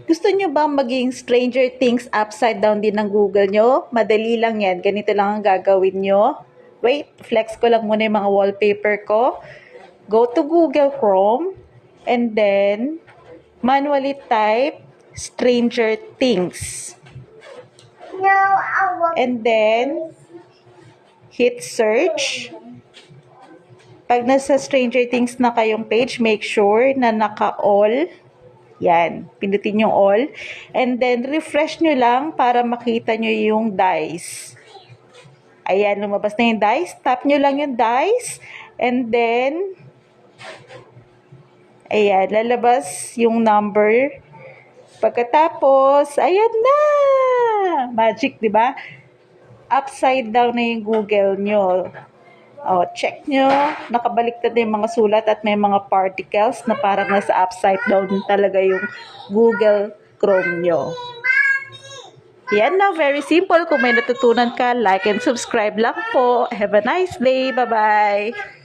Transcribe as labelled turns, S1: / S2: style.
S1: Gusto nyo ba maging Stranger Things upside down din ng Google nyo? Madali lang yan. Ganito lang ang gagawin nyo. Wait, flex ko lang muna yung mga wallpaper ko. Go to Google Chrome and then manually type Stranger Things. And then hit search. Pag nasa Stranger Things na kayong page, make sure na naka-all. Yan, pindutin yung all. And then, refresh nyo lang para makita nyo yung dice. Ayan, lumabas na yung dice. Tap nyo lang yung dice. And then, ayan, lalabas yung number. Pagkatapos, ayan na! Magic, di ba? Upside down na yung Google nyo. O, check nyo. Nakabaliktad na yung mga sulat at may mga particles na parang nasa upside down talaga yung Google Chrome nyo. Yan na, very simple. Kung may natutunan ka, like and subscribe lang po. Have a nice day. Bye-bye!